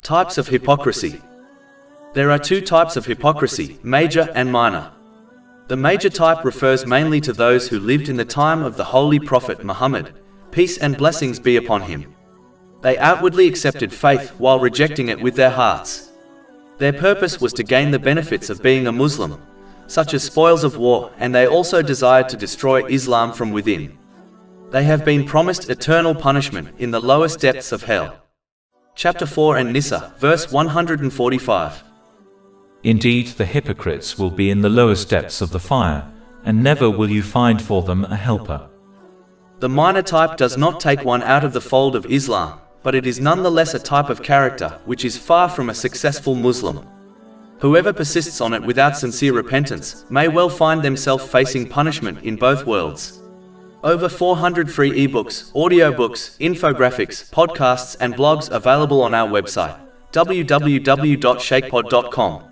Types of hypocrisy. There are two types of hypocrisy, major and minor. The major type refers mainly to those who lived in the time of the Holy Prophet Muhammad, peace and blessings be upon him. They outwardly accepted faith while rejecting it with their hearts. Their purpose was to gain the benefits of being a Muslim, such as spoils of war, and they also desired to destroy Islam from within. They have been promised eternal punishment in the lowest depths of hell. Chapter 4 An-Nisa, verse 145. Indeed, the hypocrites will be in the lowest depths of the fire, and never will you find for them a helper. The minor type does not take one out of the fold of Islam, but it is nonetheless a type of character which is far from a successful Muslim. Whoever persists on it without sincere repentance may well find themselves facing punishment in both worlds. Over 400 free ebooks, audiobooks, infographics, podcasts and blogs available on our website, www.shaykhpod.com.